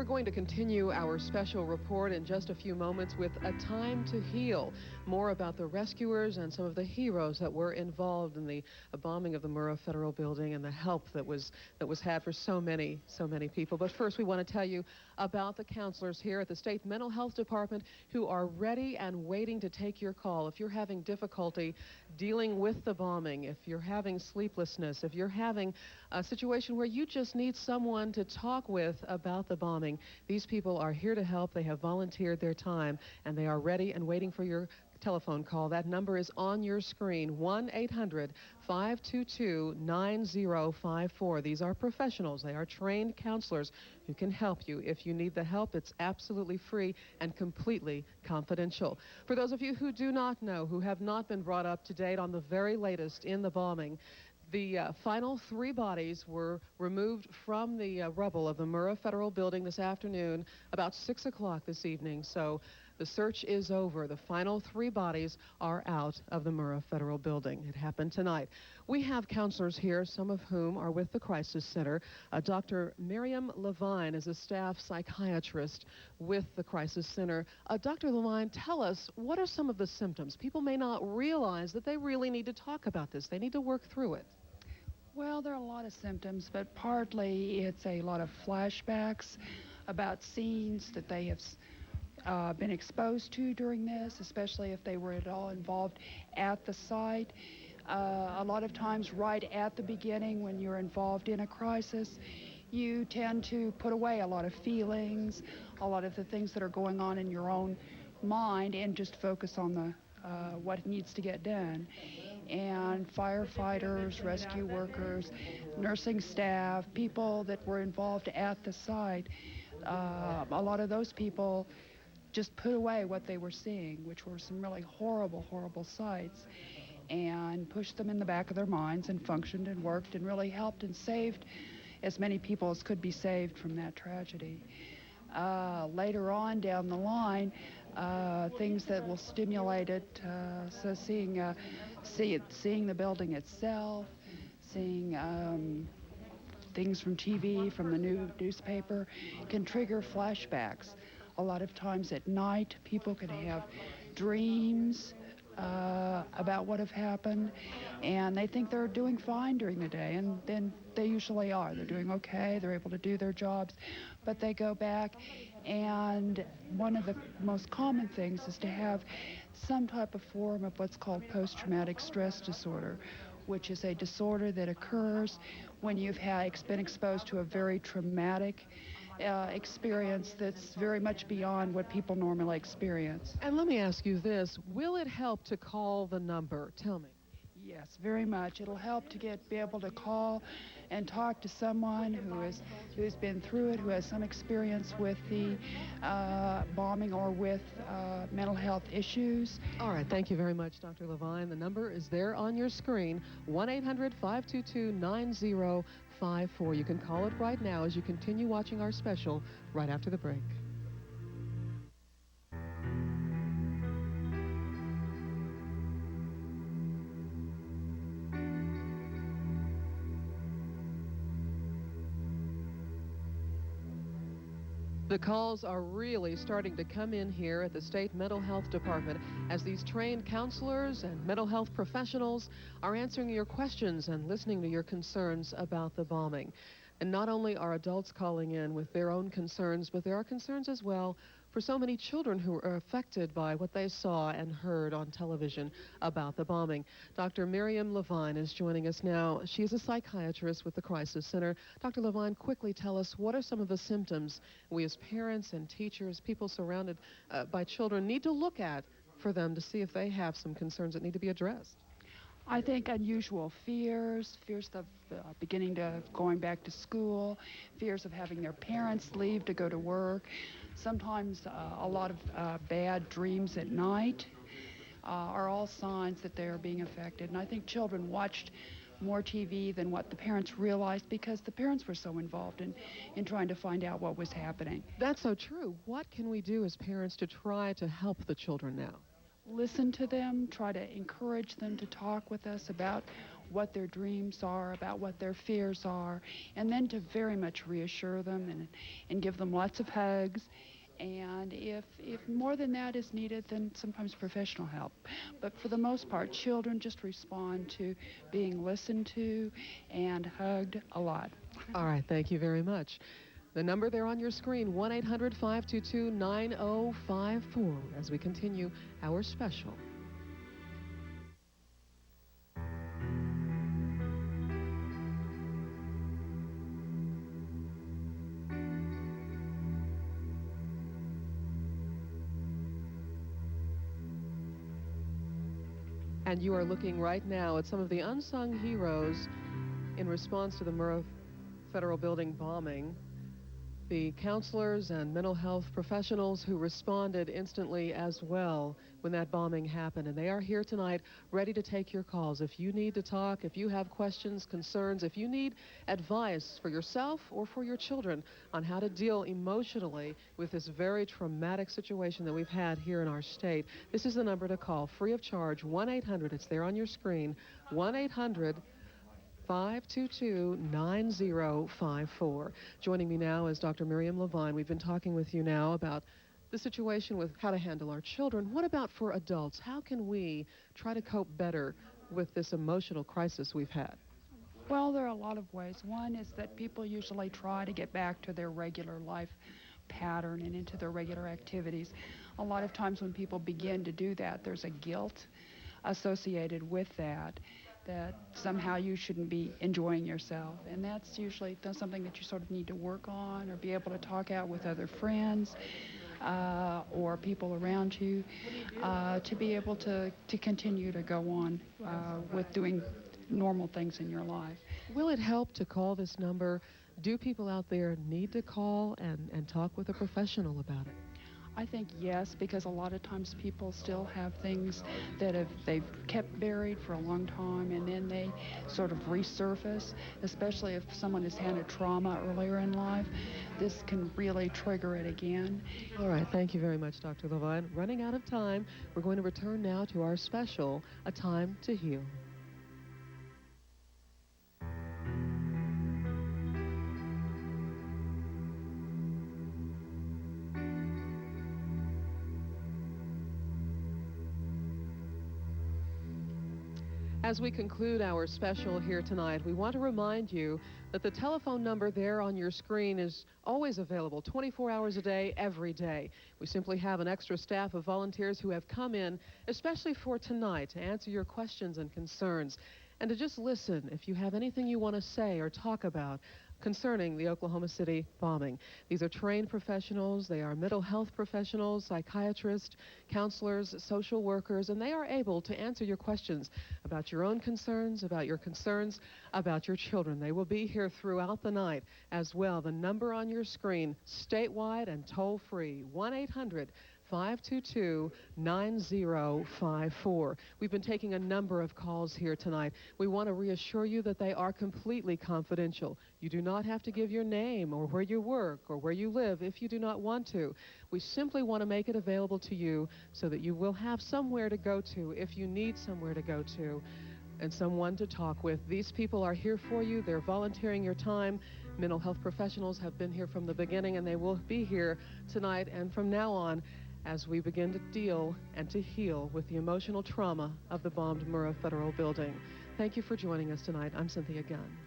We're going to continue our special report in just a few moments with A Time to Heal. More about the rescuers and some of the heroes that were involved in the bombing of the Murrah Federal Building and the help that was had for so many people. But first, we want to tell you about the counselors here at the State Mental Health Department who are ready and waiting to take your call. If you're having difficulty dealing with the bombing, if you're having sleeplessness, if you're having a situation where you just need someone to talk with about the bombing, these people are here to help. They have volunteered their time, and they are ready and waiting for your telephone call. That number is on your screen, 1-800-522-9054. These are professionals. They are trained counselors who can help you. If you need the help, it's absolutely free and completely confidential. For those of you who do not know, who have not been brought up to date on the very latest in the bombing, the final 3 bodies were removed from the rubble of the Murrah Federal Building this afternoon, about 6 o'clock this evening. So the search is over. The final 3 bodies are out of the Murrah Federal Building. It happened tonight. We have counselors here, some of whom are with the Crisis Center. Dr. Miriam Levine is a staff psychiatrist with the Crisis Center. Dr. Levine, tell us, what are some of the symptoms? People may not realize that they really need to talk about this. They need to work through it. Well, there are a lot of symptoms, but partly it's a lot of flashbacks about scenes that they have been exposed to during this, especially if they were at all involved at the site. A lot of times right at the beginning when you're involved in a crisis, you tend to put away a lot of feelings, a lot of the things that are going on in your own mind, and just focus on the what needs to get done. And firefighters, rescue workers, nursing staff, people that were involved at the site, a lot of those people just put away what they were seeing, which were some really horrible, horrible sights, and pushed them in the back of their minds and functioned and worked and really helped and saved as many people as could be saved from that tragedy. Later on down the line, things that will stimulate it, so seeing the building itself, seeing things from TV, from the newspaper, can trigger flashbacks. A lot of times at night, people can have dreams about what have happened, and they think they're doing fine during the day, and then they usually are. They're doing okay, they're able to do their jobs, but they go back, and one of the most common things is to have some type of form of what's called post-traumatic stress disorder, which is a disorder that occurs when you've been exposed to a very traumatic experience that's very much beyond what people normally experience. And let me ask you this, will it help to call the number? Tell me. Yes, very much. It'll help to be able to call and talk to someone who's been through it, who has some experience with the bombing or with mental health issues. All right, thank you very much, Dr. Levine. The number is there on your screen, 1-800-522-9054. You can call it right now as you continue watching our special right after the break. The calls are really starting to come in here at the State Mental Health Department as these trained counselors and mental health professionals are answering your questions and listening to your concerns about the bombing. And not only are adults calling in with their own concerns, but there are concerns as well for so many children who are affected by what they saw and heard on television about the bombing. Dr. Miriam Levine is joining us now. She's a psychiatrist with the Crisis Center. Dr. Levine, quickly tell us, what are some of the symptoms we as parents and teachers, people surrounded by children, need to look at for them to see if they have some concerns that need to be addressed? I think unusual fears of going back to school, fears of having their parents leave to go to work, sometimes a lot of bad dreams at night are all signs that they are being affected. And I think children watched more TV than what the parents realized because the parents were so involved in trying to find out what was happening. That's so true. What can we do as parents to try to help the children now? Listen to them, try to encourage them to talk with us about what their dreams are, about what their fears are, and then to very much reassure them and give them lots of hugs. And if more than that is needed, then sometimes professional help. But for the most part, children just respond to being listened to and hugged a lot. All right, thank you very much. The number there on your screen, 1-800-522-9054, as we continue our special. And you are looking right now at some of the unsung heroes in response to the Murrah Federal Building bombing. The counselors and mental health professionals who responded instantly as well when that bombing happened. And they are here tonight ready to take your calls. If you need to talk, if you have questions, concerns, if you need advice for yourself or for your children on how to deal emotionally with this very traumatic situation that we've had here in our state, this is the number to call, free of charge, 1-800, it's there on your screen, 1-800-522-9054. Joining me now is Dr. Miriam Levine. We've been talking with you now about the situation with how to handle our children. What about for adults? How can we try to cope better with this emotional crisis we've had? Well, there are a lot of ways. One is that people usually try to get back to their regular life pattern and into their regular activities. A lot of times when people begin to do that, there's a guilt associated with that somehow you shouldn't be enjoying yourself. And that's usually something that you sort of need to work on or be able to talk out with other friends or people around you to be able to continue to go on with doing normal things in your life. Will it help to call this number? Do people out there need to call and talk with a professional about it? I think yes, because a lot of times people still have things that they've kept buried for a long time, and then they sort of resurface, especially if someone has had a trauma earlier in life. This can really trigger it again. All right, thank you very much, Dr. Levine. Running out of time, we're going to return now to our special, A Time to Heal. As we conclude our special here tonight, we want to remind you that the telephone number there on your screen is always available 24 hours a day, every day. We simply have an extra staff of volunteers who have come in, especially for tonight, to answer your questions and concerns and to just listen if you have anything you want to say or talk about concerning the Oklahoma City bombing. These are trained professionals. They are mental health professionals, psychiatrists, counselors, social workers, and they are able to answer your questions about your own concerns, about your concerns about your children. They will be here throughout the night as well. The number on your screen, statewide and toll-free, 1-800-522-9054. We've been taking a number of calls here tonight. We want to reassure you that they are completely confidential. You do not have to give your name or where you work or where you live if you do not want to. We simply want to make it available to you so that you will have somewhere to go to if you need somewhere to go to and someone to talk with. These people are here for you. They're volunteering your time. Mental health professionals have been here from the beginning, and they will be here tonight and from now on as we begin to deal and to heal with the emotional trauma of the bombed Murrah Federal Building. Thank you for joining us tonight. I'm Cynthia Gunn.